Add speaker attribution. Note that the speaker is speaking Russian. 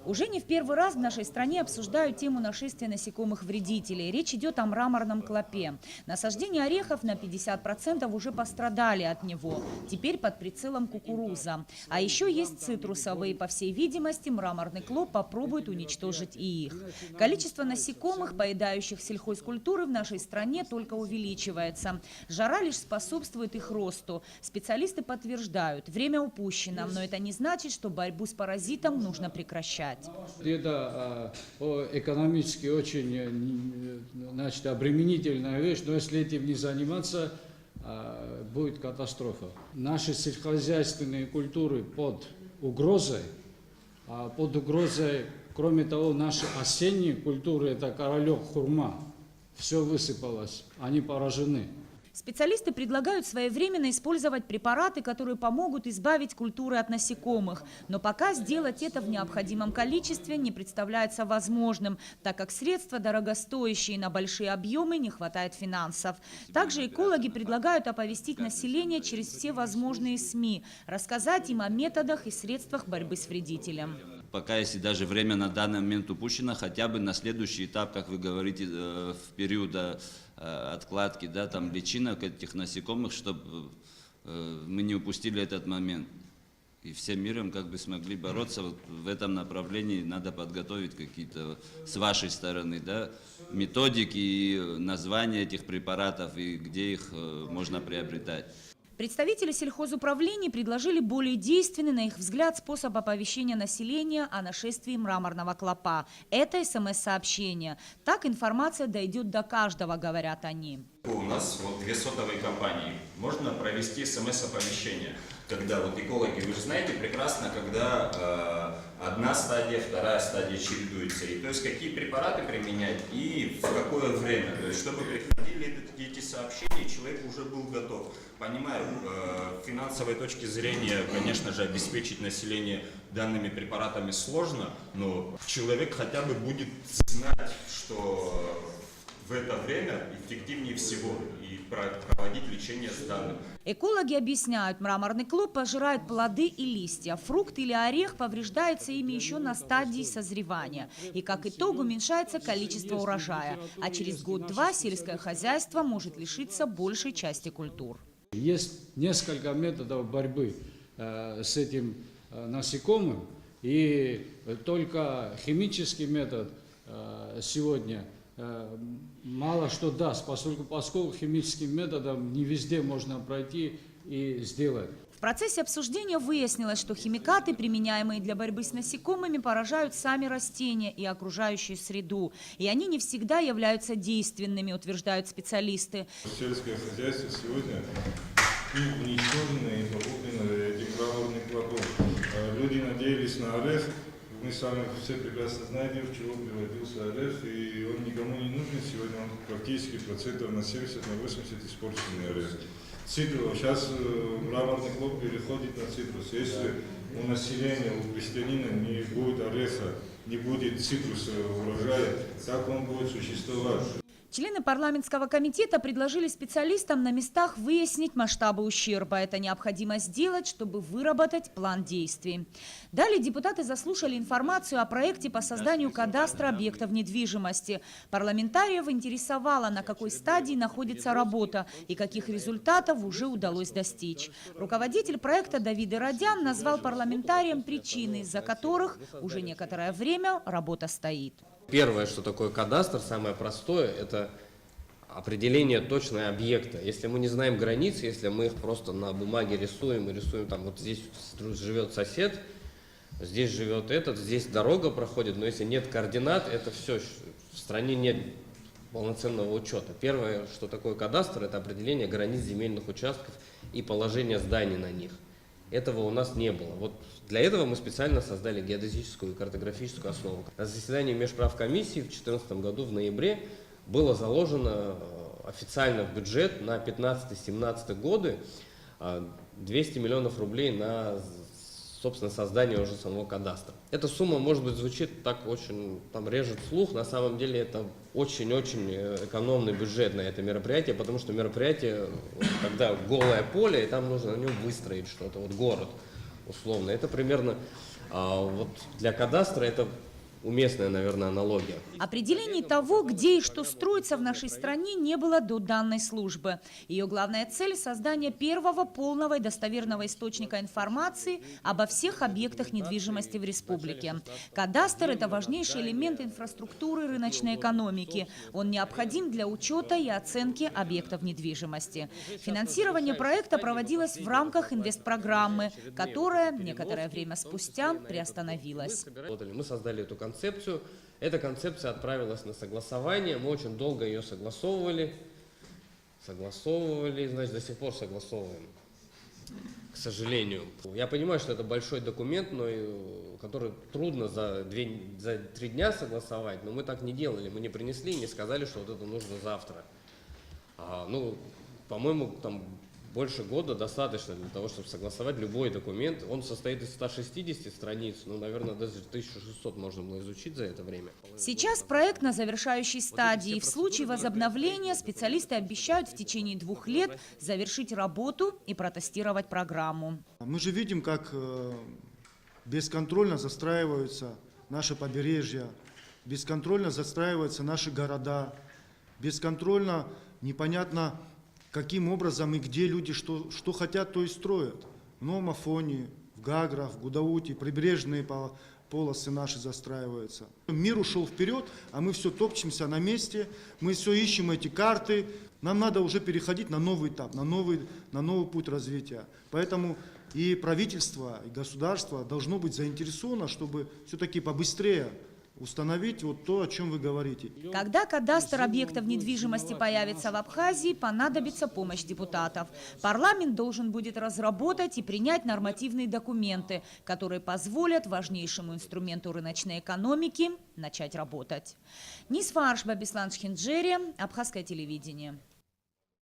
Speaker 1: Уже не в первый раз в нашей стране обсуждают тему нашествия насекомых-вредителей. Речь идет о мраморном клопе. Насаждения орехов на 50% уже пострадали от него. Теперь под прицелом кукуруза. А еще есть цитрусовые. По всей видимости, мраморный клоп попробует уничтожить и их. Количество насекомых, поедающих сельхозкультуры в нашей стране, только увеличивается. Жара лишь способствует их росту. Специалисты подтверждают, время упущено, но это не значит, что борьбу с паразитом нужно прекращать.
Speaker 2: Это экономически очень, значит, обременительная вещь, но если этим не заниматься, будет катастрофа. Наши сельскохозяйственные культуры под угрозой, кроме того, наши осенние культуры, это королек, хурма, все высыпалось, они поражены.
Speaker 1: Специалисты предлагают своевременно использовать препараты, которые помогут избавить культуры от насекомых. Но пока сделать это в необходимом количестве не представляется возможным, так как средства дорогостоящие, на большие объемы не хватает финансов. Также экологи предлагают оповестить население через все возможные СМИ, рассказать им о методах и средствах борьбы с вредителем.
Speaker 3: Пока, если даже время на данный момент упущено, хотя бы на следующий этап, как вы говорите, в период откладки, да, там личинок этих насекомых, чтобы мы не упустили этот момент. И всем миром как бы смогли бороться. Вот в этом направлении надо подготовить какие-то с вашей стороны, да, методики и названия этих препаратов, и где их можно приобретать.
Speaker 1: Представители сельхозуправлений предложили более действенный, на их взгляд, способ оповещения населения о нашествии мраморного клопа. Это СМС-сообщение. Так информация дойдет до каждого, говорят они.
Speaker 4: У нас вот 2 сотовые компании. Можно провести СМС-оповещение. Когда вот экологи, вы же знаете прекрасно, когда одна стадия, вторая стадия чередуется. И то есть какие препараты применять и в какое время. То есть чтобы приходили эти сообщения, человек уже был готов. Понимаю, с финансовой точки зрения, конечно же, обеспечить население данными препаратами сложно, но человек хотя бы будет знать, что в это время эффективнее всего и проводить лечение с данным.
Speaker 1: Экологи объясняют, мраморный клоп пожирает плоды и листья. Фрукт или орех повреждается ими еще на стадии созревания. И как итог уменьшается количество урожая. А через год-два сельское хозяйство может лишиться большей части культур.
Speaker 2: Есть несколько методов борьбы с этим насекомым. И только химический метод сегодня мало что даст, поскольку химическим методом не везде можно пройти и сделать.
Speaker 1: В процессе обсуждения выяснилось, что химикаты, применяемые для борьбы с насекомыми, поражают сами растения и окружающую среду. И они не всегда являются действенными, утверждают специалисты.
Speaker 5: Сельское хозяйство сегодня и уничтожено, и погублено этим мраморным клопом. Люди надеялись на орех. Мы с вами все прекрасно знаем, в чего превратился орех, и он никому не нужен. Сегодня он практически процентов на 70, на 80 испорченный орех. Цитрус, сейчас мраморный клоп переходит на цитрус. Если у населения, у крестьянина не будет ореха, не будет цитруса урожая, как он будет существовать?
Speaker 1: Члены парламентского комитета предложили специалистам на местах выяснить масштабы ущерба. Это необходимо сделать, чтобы выработать план действий. Далее депутаты заслушали информацию о проекте по созданию кадастра объектов недвижимости. Парламентариев интересовало, на какой стадии находится работа и каких результатов уже удалось достичь. Руководитель проекта Давид Иродян назвал парламентариям причины, из-за которых уже некоторое время работа стоит.
Speaker 6: Первое, что такое кадастр, самое простое, это определение точного объекта. Если мы не знаем границ, если мы их просто на бумаге рисуем, и рисуем, там вот здесь живет сосед, здесь живет этот, здесь дорога проходит, но если нет координат, это все, в стране нет полноценного учета. Первое, что такое кадастр, это определение границ земельных участков и положение зданий на них. Этого у нас не было. Вот для этого мы специально создали геодезическую и картографическую основу. На заседании межправкомиссии в 2014 году в ноябре было заложено официально в бюджет на 2015-2017 годы 200 миллионов рублей на, собственно, создание уже самого кадастра. Эта сумма, может быть, звучит так очень, там режет слух, на самом деле это очень-очень экономный бюджет на это мероприятие, потому что мероприятие, когда голое поле, и там нужно на нем выстроить что-то, вот город условно, это примерно Вот для кадастра это уместная, наверное, аналогия.
Speaker 1: Определений того, где и что строится в нашей стране, не было до данной службы. Ее главная цель – создание первого полного и достоверного источника информации обо всех объектах недвижимости в республике. Кадастр – это важнейший элемент инфраструктуры рыночной экономики. Он необходим для учета и оценки объектов недвижимости. Финансирование проекта проводилось в рамках инвестпрограммы, которая некоторое время спустя приостановилась.
Speaker 6: Мы создали эту концепцию. Эта концепция отправилась на согласование. Мы очень долго ее согласовывали, значит, до сих пор согласовываем, к сожалению. Я понимаю, что это большой документ, но который трудно за 3 дня согласовать, но мы так не делали. Мы не принесли и не сказали, что вот это нужно завтра. По-моему, там больше года достаточно для того, чтобы согласовать любой документ. Он состоит из 160 страниц, наверное, даже 1600 можно было изучить за это время.
Speaker 1: Сейчас проект на завершающей стадии. В случае возобновления специалисты обещают в течение 2 лет завершить работу и протестировать программу.
Speaker 7: Мы же видим, как бесконтрольно застраиваются наши побережья, бесконтрольно застраиваются наши города, бесконтрольно непонятно, каким образом и где люди что хотят, то и строят. В Новом Афоне, в Гаграх, в Гудауте прибрежные полосы наши застраиваются. Мир ушел вперед, а мы все топчемся на месте, мы все ищем эти карты. Нам надо уже переходить на новый этап, на новый путь развития. Поэтому и правительство, и государство должно быть заинтересовано, чтобы все-таки побыстрее установить вот то, о чем вы говорите.
Speaker 1: Когда кадастр объектов недвижимости появится в Абхазии, понадобится помощь депутатов. Парламент должен будет разработать и принять нормативные документы, которые позволят важнейшему инструменту рыночной экономики начать работать. Нисфа Аршба, Беслан Шхинджери, Абхазское телевидение.